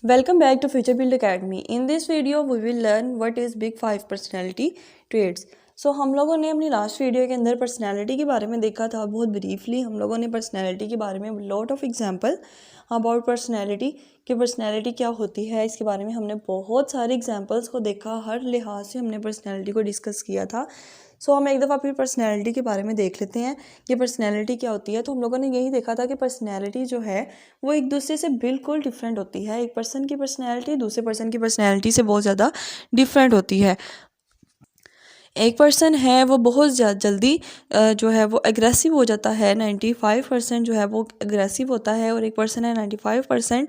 Welcome back to Future Build Academy. In this video, we will learn what is Big 5 personality traits. हम लोगों ने अपनी last video के अंदर personality के बारे में देखा था बहुत ब्रीफली। हम लोगों ने पर्सनैलिटी के बारे में lot of example about personality कि पर्सनैलिटी क्या होती है, इसके बारे में हमने बहुत सारे एग्जांपल्स को देखा। हर लिहाज से हमने पर्सनैलिटी को डिस्कस किया था। हम एक दफ़ा फिर पर्सनैलिटी के बारे में देख लेते हैं कि पर्सनैलिटी क्या होती है। तो हम लोगों ने यही देखा था कि पर्सनैलिटी जो है वो एक दूसरे से बिल्कुल डिफरेंट होती है। एक पर्सन की पर्सनैलिटी दूसरे पर्सन की पर्सनैलिटी से बहुत ज़्यादा डिफरेंट होती है। एक पर्सन है वो बहुत जल्दी जो है वो एग्रेसिव हो जाता है, 95% जो है वो एग्रेसिव होता है, और एक पर्सन है 95%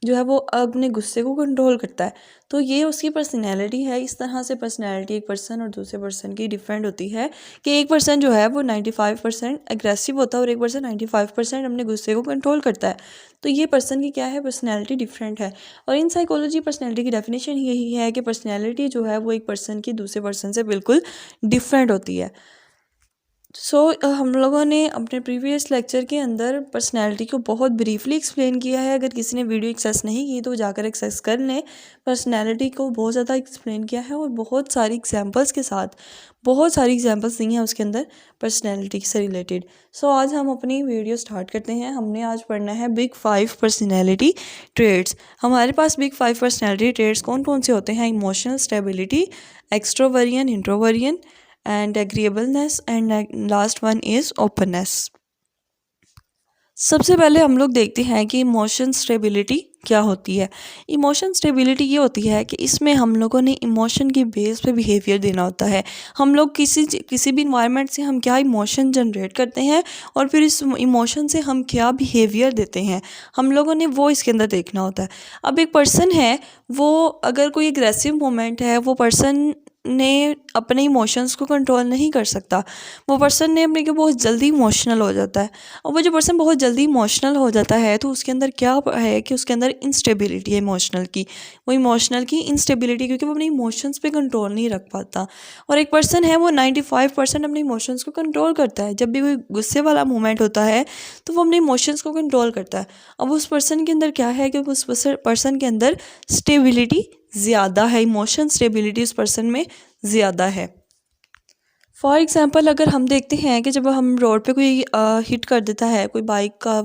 जो है वो अपने गुस्से को कंट्रोल करता है। तो ये उसकी पर्सनैलिटी है। इस तरह से पर्सनैलिटी एक पर्सन और दूसरे पर्सन की डिफरेंट होती है कि एक पर्सन जो है वो 95% एग्रेसिव होता है और एक पर्सन 95% अपने गुस्से को कंट्रोल करता है। तो ये पर्सन की क्या है, पर्सनैलिटी डिफरेंट है। और इन साइकोलॉजी पर्सनैलिटी की डेफिनेशन यही है कि पर्सनैलिटी जो है वो एक पर्सन की दूसरे पर्सन से बिल्कुल डिफरेंट होती है। हम लोगों ने अपने प्रीवियस लेक्चर के अंदर पर्सनैलिटी को बहुत ब्रीफली एक्सप्लेन किया है। अगर किसी ने वीडियो एक्सेस नहीं की तो जाकर एक्सेस कर लें। पर्सनैलिटी को बहुत ज़्यादा एक्सप्लेन किया है और बहुत सारी एग्जांपल्स के साथ बहुत सारी एग्जांपल्स दी हैं उसके अंदर पर्सनैलिटी से रिलेटेड। आज हम अपनी वीडियो स्टार्ट करते हैं। हमने आज पढ़ना है बिग 5 पर्सनैलिटी ट्रेट्स। हमारे पास बिग 5 पर्सनैलिटी ट्रेट्स कौन कौन से होते हैं? Emotional stability, extroversion, introversion and agreeableness, and last one is openness। सबसे पहले हम लोग देखते हैं कि इमोशन स्टेबिलिटी क्या होती है। इमोशन स्टेबिलिटी ये होती है कि इसमें हम लोगों ने इमोशन की बेस पे बिहेवियर देना होता है। हम लोग किसी भी इन्वायरमेंट से हम क्या इमोशन जनरेट करते हैं और फिर इस इमोशन से हम क्या बिहेवियर देते हैं, हम लोगों ने वो इसके अंदर देखना होता है। अब एक पर्सन है, वो अगर कोई एग्रेसिव मोमेंट है, वो पर्सन ने अपने इमोशंस को कंट्रोल नहीं कर सकता, वो पर्सन ने अपने के बहुत जल्दी इमोशनल हो जाता है। और वो जो पर्सन बहुत जल्दी इमोशनल हो जाता है तो उसके अंदर क्या है कि उसके अंदर इंस्टेबिलिटी है इमोशनल की, वो इमोशनल की इंस्टेबिलिटी, क्योंकि वो अपने इमोशंस पे कंट्रोल नहीं रख पाता। और एक पर्सन है वो 95% अपने इमोशंस को कंट्रोल करता है। जब भी कोई गुस्से वाला मोमेंट होता है तो वो अपने इमोशंस को कंट्रोल करता है। अब उस पर्सन के अंदर क्या है कि उस पर्सन के अंदर स्टेबिलिटी ज़्यादा है, इमोशन स्टेबिलिटी उस पर्सन में ज़्यादा है। फॉर एग्ज़ाम्पल अगर हम देखते हैं कि जब हम रोड पे कोई हिट कर देता है, कोई बाइक का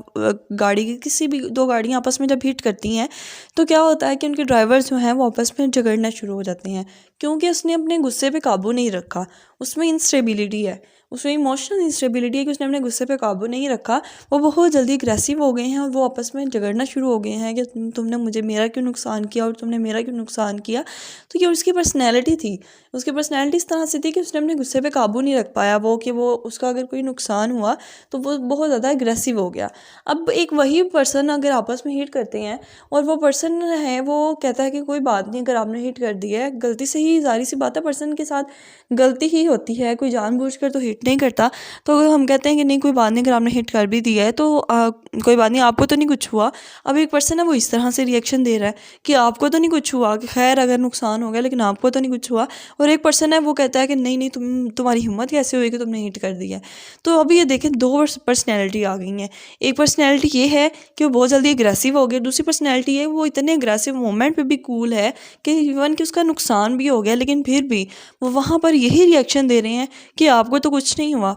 गाड़ी की, किसी भी दो गाड़ियाँ आपस में जब हिट करती हैं तो क्या होता है कि उनके ड्राइवर्स जो हैं वो आपस में झगड़ना शुरू हो जाते हैं, क्योंकि उसने अपने गुस्से पे काबू नहीं रखा। उसमें इंस्टेबिलिटी है, उसमें इमोशनल इंस्टेबिलिटी है कि उसने अपने गुस्से पे काबू नहीं रखा। वो बहुत जल्दी एग्रेसिव हो गए हैं और वो आपस में झगड़ना शुरू हो गए हैं कि तुमने मुझे मेरा क्यों नुकसान किया और तुमने मेरा क्यों नुकसान किया। तो ये उसकी पर्सनैलिटी थी। उसकी पर्सनैलिटी इस तरह से थी कि उसने अपने गुस्से पे काबू नहीं रख पाया, कि वो उसका अगर कोई नुकसान हुआ तो वो बहुत ज़्यादा एग्रेसिव हो गया। अब एक वही पर्सन अगर आपस में हिट करते हैं और वो पर्सन है वो कहता है कि कोई बात नहीं, अगर आपने हिट कर दिया है गलती से ही, जाहिर सी बात है पर्सन के साथ गलती ही होती है, कोई जानबूझकर तो हिट नहीं करता। तो अगर हम कहते हैं कि नहीं कोई बात नहीं, अगर आपने हिट कर भी दिया है तो कोई बात नहीं, आपको तो नहीं कुछ हुआ। अब एक पर्सन है वो इस तरह से रिएक्शन दे रहा है कि आपको तो नहीं कुछ हुआ, कि खैर अगर नुकसान हो गया लेकिन आपको तो नहीं कुछ हुआ। और एक पर्सन है वो कहता है कि नहीं नहीं, तुम्हारी हिम्मत कैसे हुई कि तुमने हिट कर दिया। तो अभी ये देखें, दो पर्सनैलिटी आ गई हैं। एक पर्सनैलिटी ये है कि वो बहुत जल्दी एग्रेसिव हो गया, दूसरी पर्सनैलिटी है वो इतने एग्रेसिव मोमेंट पे भी कूल है कि इवन कि उसका नुकसान भी हो गया लेकिन फिर भी वो वहाँ पर यही रिएक्शन दे रहे हैं कि आपको तो कुछ नहीं हुआ।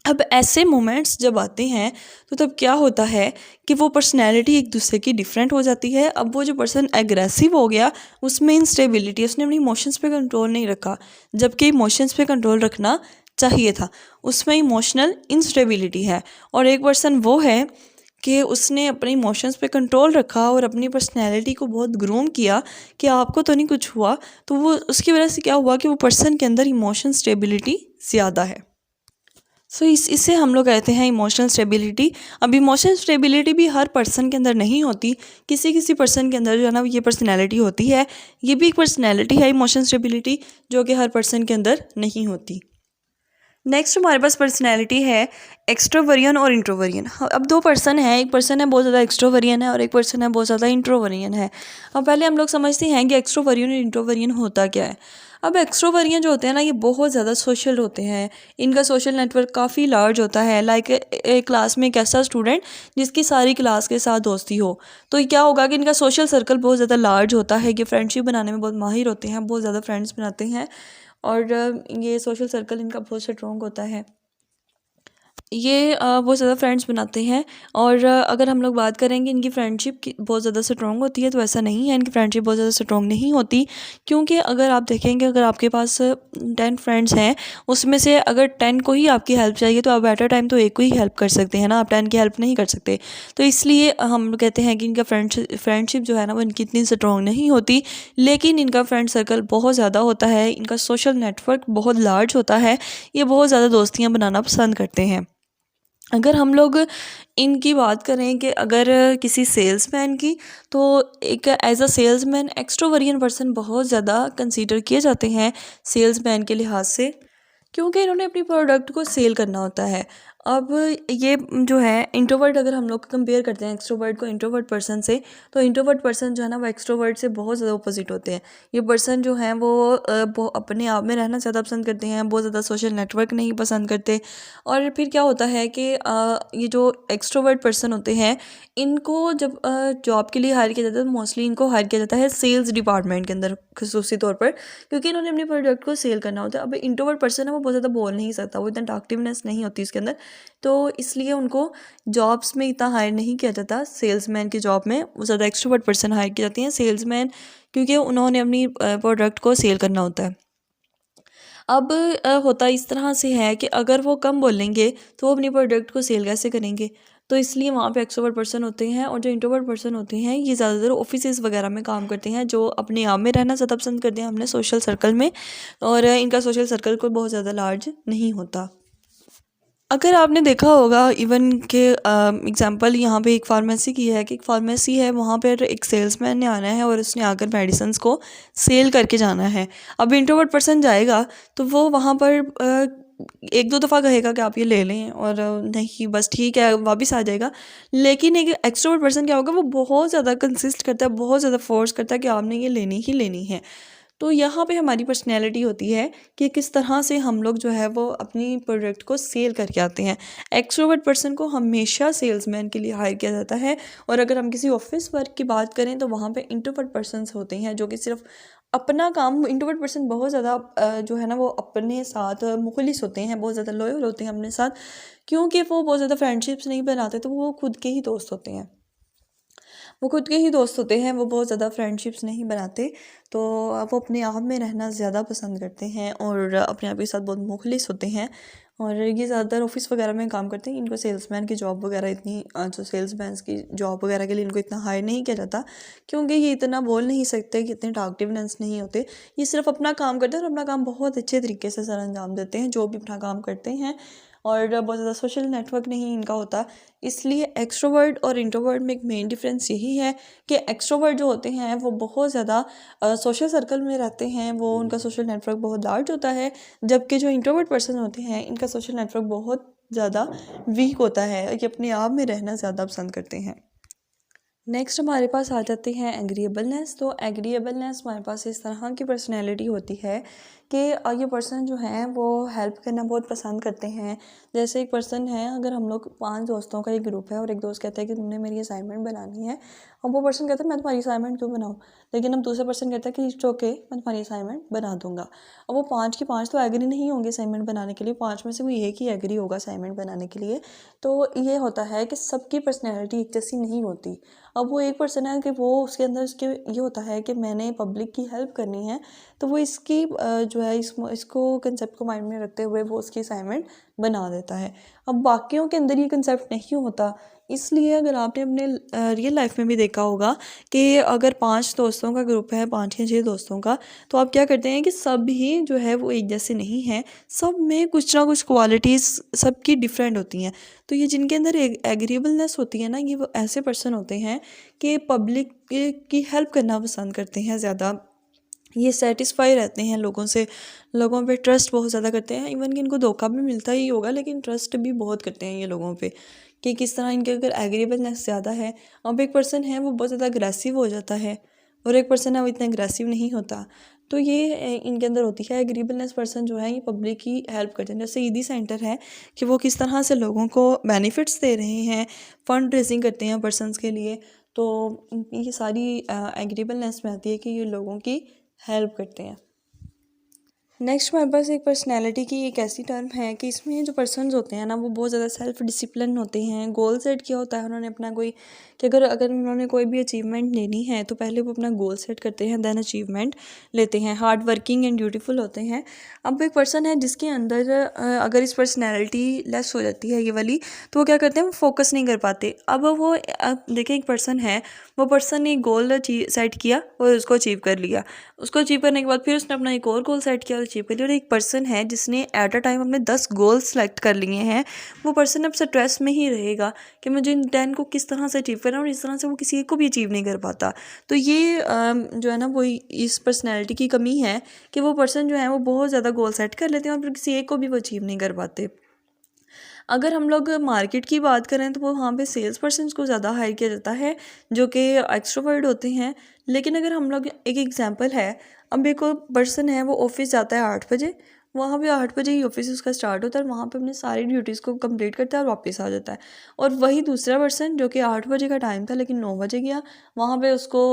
अब ऐसे मोमेंट्स जब आते हैं तो तब क्या होता है कि वो पर्सनैलिटी एक दूसरे की डिफरेंट हो जाती है। अब वो जो पर्सन एग्रेसिव हो गया उसमें इंस्टेबिलिटी, उसने अपनी इमोशंस पे कंट्रोल नहीं रखा, जबकि इमोशंस पे कंट्रोल रखना चाहिए था, उसमें इमोशनल इंस्टेबिलिटी है। और एक पर्सन वो है कि उसने अपने इमोशंस पे कंट्रोल रखा और अपनी पर्सनैलिटी को बहुत ग्रूम किया कि आपको तो नहीं कुछ हुआ। तो वो उसकी वजह से क्या हुआ कि वो पर्सन के अंदर इमोशन स्टेबिलिटी ज़्यादा है। इससे हम लोग कहते हैं इमोशनल स्टेबिलिटी। अब इमोशनल स्टेबिलिटी भी हर पर्सन के अंदर नहीं होती, किसी किसी पर्सन के अंदर जो है ना ये पर्सनैलिटी होती है। ये भी एक पर्सनैलिटी है इमोशनल स्टेबिलिटी, जो कि हर पर्सन के अंदर नहीं होती। नेक्स्ट हमारे पास पर्सनैलिटी है एक्सट्रोवर्जन और इंट्रोवर्जन। अब दो पर्सन है, एक पर्सन है बहुत ज़्यादा एक्सट्रोवर्जन है और एक पर्सन है बहुत ज़्यादा इंट्रोवर्जन है। अब पहले हम लोग समझते हैं कि एक्सट्रोवर्जन और इंट्रोवर्जन होता क्या है। अब एक्सट्रोवर्जन जो होते हैं ना, ये बहुत ज़्यादा सोशल होते हैं, इनका सोशल नेटवर्क काफ़ी लार्ज होता है। लाइक एक क्लास में एक ऐसा स्टूडेंट जिसकी सारी क्लास के साथ दोस्ती हो, तो क्या होगा कि इनका सोशल सर्कल बहुत ज़्यादा लार्ज होता है, कि फ्रेंडशिप बनाने में बहुत माहिर होते हैं, बहुत ज़्यादा फ्रेंड्स बनाते हैं और ये सोशल सर्कल इनका बहुत स्ट्रॉन्ग होता है। ये बहुत ज़्यादा फ्रेंड्स बनाते हैं और अगर हम लोग बात करेंगे इनकी फ्रेंडशिप की बहुत ज़्यादा स्ट्रॉन्ग होती है, तो ऐसा नहीं है, इनकी फ्रेंडशिप बहुत ज़्यादा स्ट्रॉन्ग नहीं होती। क्योंकि अगर आप देखेंगे, अगर आपके पास 10 फ्रेंड्स हैं, उसमें से अगर 10 को ही आपकी हेल्प चाहिए तो आप एट अ टाइम तो एक को ही हेल्प कर सकते हैं ना, आप 10 की हेल्प नहीं कर सकते। तो इसलिए हम कहते हैं कि इनका फ्रेंडशिप जो है ना, वो इनकी इतनी स्ट्रॉन्ग नहीं होती। लेकिन इनका फ्रेंड सर्कल बहुत ज़्यादा होता है, इनका सोशल नेटवर्क बहुत लार्ज होता है, ये बहुत ज़्यादा दोस्तियाँ बनाना पसंद करते हैं। अगर हम लोग इनकी बात करें कि अगर किसी सेल्समैन की, तो एक as a salesman extroversion person बहुत ज़्यादा कंसीडर किए जाते हैं सेल्समैन के लिहाज से, क्योंकि इन्होंने अपनी प्रोडक्ट को सेल करना होता है। अब ये जो है इंट्रोवर्ट, अगर हम लोग कंपेयर करते हैं एक्सट्रोवर्ट को इंट्रोवर्ट पर्सन से, तो इंट्रोवर्ट पर्सन जो है ना, वो एक्सट्रोवर्ट से बहुत ज़्यादा अपोजिट होते हैं। ये पर्सन जो हैं वो अपने आप में रहना ज़्यादा पसंद करते हैं, बहुत ज़्यादा सोशल नेटवर्क नहीं पसंद करते। और फिर क्या होता है कि ये जो एक्सट्रोवर्ट पर्सन होते हैं, इनको जब जॉब के लिए हायर किया जाता है, तो मोस्टली इनको हायर किया जाता है सेल्स डिपार्टमेंट के अंदर खसूसी तौर पर, क्योंकि इन्होंने अपनी प्रोडक्ट को सेल करना होता है। अब इंट्रोवर्ट पर्सन है, वो बहुत ज़्यादा बोल नहीं सकता, वो इतना टाक्टिवनेस नहीं होती उसके अंदर, तो इसलिए उनको जॉब्स में इतना हायर नहीं किया जाता। सेल्समैन की जॉब में वो ज़्यादा एक्सट्रोवर्ट पर्सन हायर किए जाते हैं सेल्समैन, क्योंकि उन्होंने अपनी प्रोडक्ट को सेल करना होता है। अब होता इस तरह से है कि अगर वो कम बोलेंगे तो वो अपनी प्रोडक्ट को सेल कैसे करेंगे, तो इसलिए वहाँ पे एक्सट्रोवर्ट पर्सन होते हैं। और जो इंट्रोवर्ट पर्सन होते हैं, ये ज़्यादातर ऑफिसेज वगैरह में काम करते हैं, जो अपने आप में रहना ज़्यादा पसंद करते हैं अपने सोशल सर्कल में, और इनका सोशल सर्कल कोई बहुत ज़्यादा लार्ज नहीं होता। अगर आपने देखा होगा इवन के एग्जांपल यहाँ पे एक फार्मेसी की है, कि एक फार्मेसी है, वहाँ पर एक सेल्समैन ने आना है और उसने आकर मेडिसिन्स को सेल करके जाना है। अब इंट्रोवर्ट पर्सन जाएगा तो वो वहाँ पर एक दो दफ़ा कहेगा कि आप ये ले लें, और नहीं बस ठीक है वापस आ जाएगा। लेकिन एक एक्सट्रोवर्ट पर्सन क्या होगा, वो बहुत ज़्यादा कंसिस्ट करता है, बहुत ज़्यादा फोर्स करता है कि आपने ये लेनी ही लेनी है। तो यहाँ पे हमारी पर्सनैलिटी होती है कि किस तरह से हम लोग जो है वो अपनी प्रोडक्ट को सेल करके आते हैं। एक्सट्रोवर्ट पर्सन को हमेशा सेल्समैन के लिए हायर किया जाता है। और अगर हम किसी ऑफिस वर्क की बात करें, तो वहाँ पे इंट्रोवर्ट पर्सन्स होते हैं, जो कि सिर्फ अपना काम, इंट्रोवर्ट पर्सन बहुत ज़्यादा जो है ना, वो अपने साथ मुखलिस होते हैं, बहुत ज़्यादा लॉयल होते हैं अपने साथ, क्योंकि वो बहुत ज़्यादा फ्रेंडशिप्स नहीं बनाते, तो वो खुद के ही दोस्त होते हैं, वो खुद के ही दोस्त होते हैं, वो बहुत ज़्यादा फ्रेंडशिप्स नहीं बनाते। तो वो अपने आप में रहना ज़्यादा पसंद करते हैं और अपने आप के साथ बहुत मुखलिस होते हैं। और ये ज़्यादातर ऑफिस वगैरह में काम करते हैं। इनको सेल्समैन की जॉब वगैरह इतनी जो सेल्समैन की जॉब वगैरह के लिए इनको इतना हायर नहीं किया जाता, क्योंकि ये इतना बोल नहीं सकते, कि इतने टाक्टिवनेस नहीं होते। ये सिर्फ अपना काम करते हैं और अपना काम बहुत अच्छे तरीके से सर अंजाम देते हैं, जो भी अपना काम करते हैं। और बहुत ज़्यादा सोशल नेटवर्क नहीं इनका होता। इसलिए एक्सट्रोवर्ट और इंट्रोवर्ट में एक मेन डिफरेंस यही है कि एक्सट्रोवर्ट जो होते हैं वो बहुत ज़्यादा सोशल सर्कल में रहते हैं, वो उनका सोशल नेटवर्क बहुत लार्ज होता है। जबकि जो इंट्रोवर्ट पर्सन होते हैं, इनका सोशल नेटवर्क बहुत ज़्यादा वीक होता है, ये अपने आप में रहना ज़्यादा पसंद करते हैं। नेक्स्ट हमारे पास आ जाते हैं एग्रीएबलनेस। तो एग्रीएबलनेस हमारे पास इस तरह की पर्सनैलिटी होती है कि ये पर्सन जो हैं वो हेल्प करना बहुत पसंद करते हैं। जैसे एक पर्सन है, अगर हम लोग 5 दोस्तों का एक ग्रुप है और एक दोस्त कहता है कि तुमने मेरी असाइनमेंट बनानी है, और वो पर्सन कहता है मैं तुम्हारी असाइनमेंट क्यों बनाऊँ, लेकिन अब दूसरा पर्सन कहता है कि इट्स ओके, मैं तुम्हारी असाइनमेंट बना दूंगा। अब वो 5 की 5 तो एग्री नहीं होंगे असाइनमेंट बनाने के लिए, 5 में से कोई एक ही एग्री होगा असाइनमेंट बनाने के लिए। तो ये होता है कि सबकी पर्सनैलिटी एक जैसी नहीं होती। अब वो एक पर्सन है कि वो उसके अंदर उसके ये होता है कि मैंने पब्लिक की हेल्प करनी है, तो वो इसकी जो है इसको कंसेप्ट को माइंड में रखते हुए वो उसकी असाइनमेंट बना देता है। अब बाकियों के अंदर ये कंसेप्ट नहीं होता। इसलिए अगर आपने अपने रियल लाइफ में भी देखा होगा कि अगर 5 दोस्तों का ग्रुप है, 5 या 6 दोस्तों का, तो आप क्या करते हैं कि सब ही जो है वो एक जैसे नहीं हैं, सब में कुछ ना कुछ क्वालिटीज़ सबकी डिफरेंट होती हैं। तो ये जिनके अंदर एग्रीएबलनेस होती है ना, ये वो ऐसे पर्सन होते हैं कि पब्लिक की हेल्प करना पसंद करते हैं ज़्यादा। ये सेटिस्फाई रहते हैं लोगों से, लोगों पे ट्रस्ट बहुत ज़्यादा करते हैं। इवन कि इनको धोखा भी मिलता ही होगा, लेकिन ट्रस्ट भी बहुत करते हैं ये लोगों पे, कि किस तरह इनके अगर एग्रीबलनेस ज़्यादा है। अब एक पर्सन है वो बहुत ज़्यादा अग्रेसिव हो जाता है, और एक पर्सन है वो इतना अग्रेसिव नहीं होता। तो ये इनके अंदर होती है एग्रीबलनेस। पर्सन जो है ये पब्लिक की हेल्प करते हैं। जैसे ईदी सेंटर है कि वो किस तरह से लोगों को बेनिफिट्स दे रहे हैं, फंड रेजिंग करते हैं पर्सनस के लिए। तो ये सारी एग्रीबलनेस में आती है कि ये लोगों की हेल्प करते हैं। नेक्स्ट हमारे पास एक पर्सनैलिटी की एक ऐसी टर्म है कि इसमें जो पर्सन्स होते हैं ना, वो बहुत ज़्यादा सेल्फ डिसिप्लिन होते हैं। गोल सेट किया होता है उन्होंने अपना कोई, कि अगर अगर उन्होंने कोई भी अचीवमेंट लेनी है तो पहले वो अपना गोल सेट करते हैं, देन अचीवमेंट लेते हैं। हार्ड वर्किंग एंड ड्यूटीफुल होते हैं। अब एक पर्सन है जिसके अंदर अगर इस पर्सनैलिटी लेस हो जाती है ये वाली, तो वो क्या करते हैं, वो फोकस नहीं कर पाते। अब देखिए एक पर्सन है, वो पर्सन ने गोल सेट किया और उसको अचीव कर लिया। उसको अचीव करने के बाद फिर उसने अपना एक और गोल सेट किया और अचीव कर लिया। और एक पर्सन है जिसने एट अ टाइम अपने 10 गोल सेलेक्ट कर लिए हैं, वो पर्सन अब स्ट्रेस में ही रहेगा कि मुझे इन 10 को किस तरह से अचीव करना है, और इस तरह से वो किसी एक को भी अचीव नहीं कर पाता। तो ये जो है ना, वो इस पर्सनैलिटी की कमी है कि वो पर्सन जो है वो बहुत ज़्यादा गोल सेट कर लेते हैं और फिर किसी एक को भी वो अचीव नहीं कर पाते। अगर हम लोग मार्केट की बात करें तो वो वहाँ पे सेल्स पर्सन को ज़्यादा हायर किया जाता है, जो कि एक्सट्रोवर्ट होते हैं। लेकिन अगर हम लोग एक एग्जांपल है, अब एक पर्सन है वो ऑफिस जाता है 8 बजे, वहाँ पे 8 बजे ही ऑफिस उसका स्टार्ट होता है, और वहाँ पे अपनी सारी ड्यूटीज़ को कंप्लीट करता है और वापस आ जाता है। और वही दूसरा पर्सन जो कि 8 बजे का टाइम था लेकिन 9 बजे गया, वहाँ पे उसको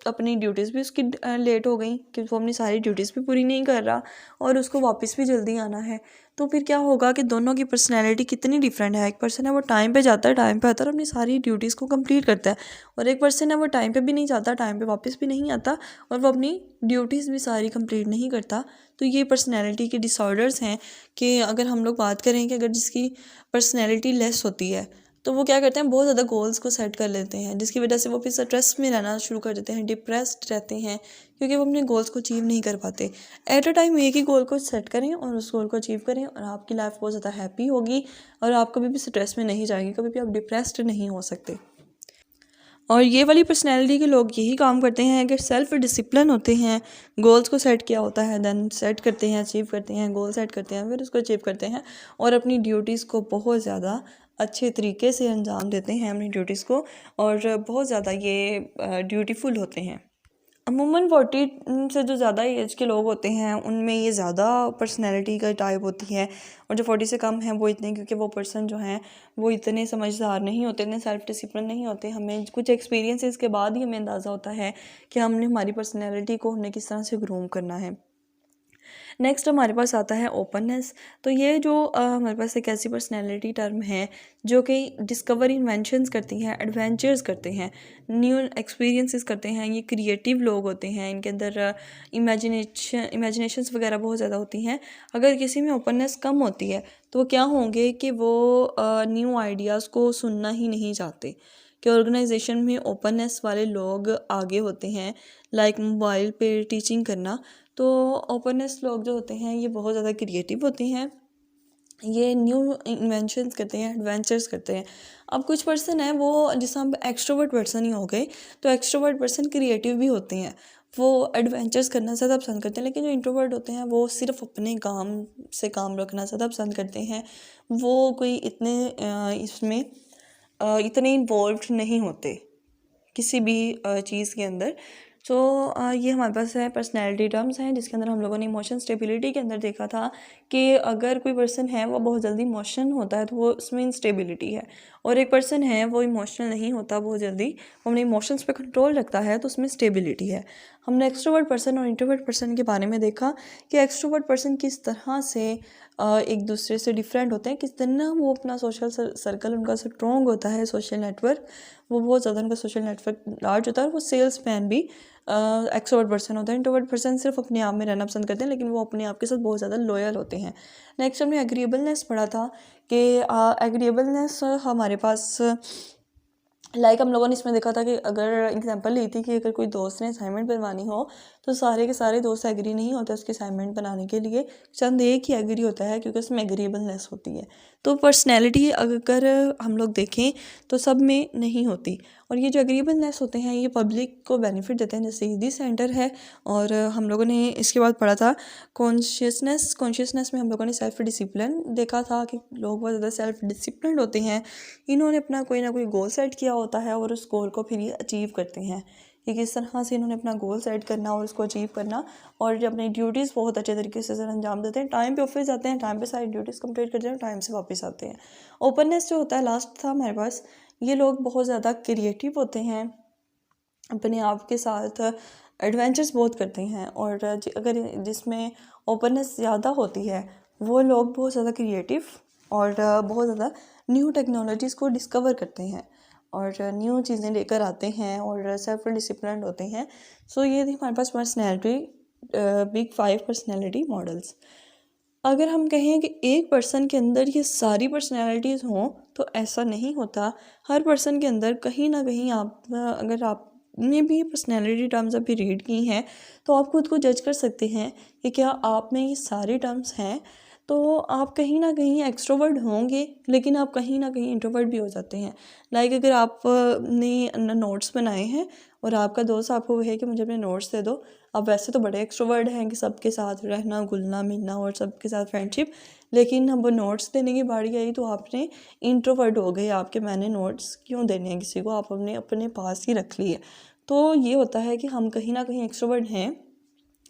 अपनी ड्यूटीज़ भी उसकी लेट हो गई, क्योंकि वो अपनी सारी ड्यूटीज़ भी पूरी नहीं कर रहा और उसको वापस भी जल्दी आना है। तो फिर क्या होगा कि दोनों की पर्सनैलिटी कितनी डिफरेंट है। एक पर्सन है वो टाइम पे जाता है, टाइम पे आता है और अपनी सारी ड्यूटीज़ को कंप्लीट करता है, और एक पर्सन है वो टाइम पे भी नहीं जाता, टाइम पे वापस भी नहीं आता, और वो अपनी ड्यूटीज़ भी सारी कंप्लीट नहीं करता। तो ये पर्सनैलिटी के डिसऑर्डर्स हैं कि अगर हम लोग बात करें कि अगर जिसकी पर्सनैलिटी लेस होती है तो वो क्या करते हैं, बहुत ज़्यादा गोल्स को सेट कर लेते हैं, जिसकी वजह से वो फिर स्ट्रेस में रहना शुरू कर देते हैं, डिप्रेस्ड रहते हैं, क्योंकि वो अपने गोल्स को अचीव नहीं कर पाते। एट अ टाइम एक ही गोल को सेट करें और उस गोल को अचीव करें, और आपकी लाइफ बहुत ज़्यादा हैप्पी होगी, और आप कभी भी स्ट्रेस में नहीं जाएंगे, कभी भी आप डिप्रेस्ड नहीं हो सकते। और ये वाली पर्सनैलिटी के लोग यही काम करते हैं कि सेल्फ डिसिप्लिन होते हैं, गोल्स को सेट किया होता है, देन सेट करते हैं, अचीव करते हैं, गोल सेट करते हैं, फिर उसको अचीव करते हैं, और अपनी ड्यूटीज़ को बहुत ज़्यादा अच्छे तरीके से अंजाम देते हैं अपनी ड्यूटीज़ को, और बहुत ज़्यादा ये ड्यूटीफुल होते हैं। अमूमन 40 से जो ज़्यादा एज के लोग होते हैं उनमें ये ज़्यादा पर्सनैलिटी का टाइप होती है, और जो 40 से कम हैं वो इतने, क्योंकि वो पर्सन जो हैं वो इतने समझदार नहीं होते, इतने सेल्फ डिसिप्लिन नहीं होते। हमें कुछ एक्सपीरियंसेस के बाद ही हमें अंदाज़ा होता है कि हमने हमारी पर्सनैलिटी को हमने किस तरह से ग्रूम करना है। नेक्स्ट हमारे पास आता है ओपननेस। तो ये जो हमारे पास एक ऐसी पर्सनैलिटी टर्म है जो कि डिस्कवर इन्वेंशंस करती हैं, एडवेंचर्स करते हैं, न्यू एक्सपीरियंसेस करते हैं। ये क्रिएटिव लोग होते हैं, इनके अंदर इमेजिनेशंस वगैरह बहुत ज़्यादा होती हैं। अगर किसी में ओपननेस कम होती है तो वो क्या होंगे कि वो न्यू आइडियाज़ को सुनना ही नहीं चाहते, कि ऑर्गेनाइजेशन में ओपननेस वाले लोग आगे होते हैं। लाइक मोबाइल पे टीचिंग करना, तो ओपननेस लोग जो होते हैं ये बहुत ज़्यादा क्रिएटिव होते हैं, ये न्यू इन्वेंशंस करते हैं, एडवेंचर्स करते हैं। अब कुछ पर्सन है वो, जैसे हम एक्सट्रोवर्ट पर्सन ही हो गए, तो एक्सट्रोवर्ट पर्सन क्रिएटिव भी होते हैं, वो एडवेंचर्स करना ज़्यादा पसंद करते हैं। लेकिन जो इंट्रोवर्ट होते हैं वो सिर्फ अपने काम से काम रखना ज़्यादा पसंद करते हैं, वो कोई इतने इसमें इतने इन्वॉल्व नहीं होते किसी भी चीज़ के अंदर। सो ये हमारे पास है पर्सनैलिटी टर्म्स हैं, जिसके अंदर हम लोगों ने इमोशन स्टेबिलिटी के अंदर देखा था कि अगर कोई पर्सन है वो बहुत जल्दी इमोशन होता है तो वो उसमें इंस्टेबिलिटी है, और एक पर्सन है वो इमोशनल नहीं होता बहुत जल्दी, वो अपने इमोशंस पे कंट्रोल रखता है, तो उसमें स्टेबिलिटी है। हमने एक्सट्रोवर्ट पर्सन और इंट्रोवर्ट पर्सन के बारे में देखा कि एक्सट्रोवर्ट पर्सन किस तरह से एक दूसरे से डिफरेंट होते हैं, किस तरह वो अपना सोशल सर्कल उनका स्ट्रॉन्ग होता है, सोशल नेटवर्क वो बहुत ज़्यादा उनका सोशल नेटवर्क लार्ज होता है, और वो सेल्स मैन भी एक्सट्रोवर्ट पर्सन होता है। इंट्रोवर्ट पर्सन सिर्फ अपने आप में रहना पसंद करते हैं, लेकिन वो अपने आप के साथ बहुत ज़्यादा लॉयल होते हैं। नेक्स्ट हमने एग्रीएबलनेस पढ़ा था कि एग्रीएबलनेस हमारे पास लाइक हम लोगों ने इसमें देखा था कि अगर एग्जांपल ली थी कि अगर कोई दोस्त ने असाइनमेंट बनवानी हो तो सारे के सारे दोस्त एग्री नहीं होते उसके असाइनमेंट बनाने के लिए, चंद एक ही एग्री होता है क्योंकि उसमें एग्रीएबलनेस होती है। तो पर्सनैलिटी अगर हम लोग देखें तो सब में नहीं होती, और ये जो एग्रीबलनेस होते हैं ये पब्लिक को बेनिफिट देते हैं। जैसे ईदी सेंटर है, और हम लोगों ने इसके बाद पढ़ा था कॉन्शियसनेस में हम लोगों ने सेल्फ डिसिप्लिन देखा था कि लोग बहुत ज़्यादा सेल्फ डिसिप्लिन होते हैं। इन्होंने अपना कोई ना कोई गोल सेट किया होता है और उस गोल को फिर ये अचीव करते हैं कि किस तरह से इन्होंने अपना गोल सेट करना और उसको अचीव करना, और जब अपनी ड्यूटीज़ बहुत अच्छे तरीके से अंजाम देते हैं, टाइम पे ऑफिस जाते हैं, टाइम पे सारी ड्यूटीज़ कंप्लीट करते हैं, टाइम से वापस आते हैं। ओपननेस जो होता है, लास्ट था हमारे पास, ये लोग बहुत ज़्यादा क्रिएटिव होते हैं, अपने आप के साथ एडवेंचर्स बहुत करते हैं, और अगर जिसमें ओपननेस ज़्यादा होती है वो लोग बहुत ज़्यादा क्रिएटिव और बहुत ज़्यादा न्यू टेक्नोलॉजीज़ को डिस्कवर करते हैं और न्यू चीज़ें लेकर आते हैं और सेल्फ डिसिप्लिन होते हैं। सो ये थी हमारे पास पर्सनैलिटी, बिग 5 पर्सनैलिटी मॉडल्स। अगर हम कहें कि एक पर्सन के अंदर ये सारी पर्सनैलिटीज़ हों तो ऐसा नहीं होता। हर पर्सन के अंदर कहीं ना कहीं अगर आपने भी पर्सनैलिटी टर्म्स अभी रीड की हैं तो आप खुद को जज कर सकते हैं कि क्या आप में ये सारे टर्म्स हैं। तो आप कहीं ना कहीं एक्सट्रोवर्ट होंगे, लेकिन आप कहीं ना कहीं इंट्रोवर्ट भी हो जाते हैं। लाइक अगर आपने नोट्स बनाए हैं और आपका दोस्त आपको कहे कि मुझे अपने नोट्स दे दो, आप वैसे तो बड़े एक्सट्रोवर्ट हैं कि सबके साथ रहना, घुलना मिलना और सबके साथ फ्रेंडशिप, लेकिन अब नोट्स देने की बारी आई तो आपने इंट्रोवर्ट हो गए, आपके मैंने नोट्स क्यों देने हैं किसी को, आप अपने पास ही रख लिए। तो ये होता है कि हम कहीं ना कहीं एक्सट्रोवर्ट हैं,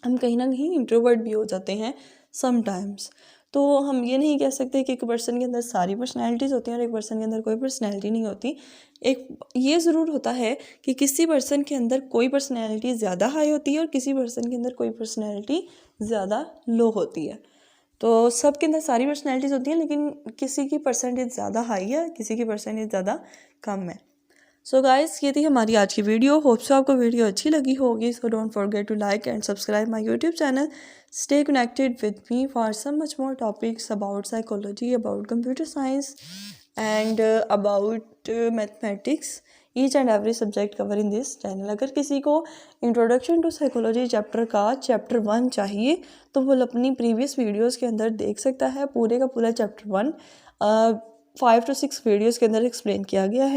हम कहीं ना कहीं इंट्रोवर्ट भी हो जाते हैं समटाइम्स। तो हम ये नहीं कह सकते कि एक पर्सन के अंदर सारी पर्सनैलिटीज़ होती हैं और एक पर्सन के अंदर कोई पर्सनैलिटी नहीं होती। एक ये ज़रूर होता है कि किसी पर्सन के अंदर कोई पर्सनैलिटी ज़्यादा हाई होती है और किसी पर्सन के अंदर कोई पर्सनैलिटी ज़्यादा लो होती है। तो सबके अंदर सारी पर्सनैलिटीज़ होती हैं, लेकिन किसी की परसेंटेज ज़्यादा हाई है, किसी की परसेंटेज ज़्यादा कम है। सो गाइस, ये थी हमारी आज की वीडियो। होप सो आपको वीडियो अच्छी लगी होगी। So don't forget to like and subscribe my YouTube channel. Stay connected with me for some much more topics about psychology, about computer science and about mathematics. Each and every subject cover in this channel. अगर किसी को introduction to psychology chapter का chapter 1 चाहिए तो वो अपनी previous videos के अंदर देख सकता है। पूरे का पूरा चैप्टर 1 5 to 6 वीडियोज़ के अंदर एक्सप्लेन किया गया है।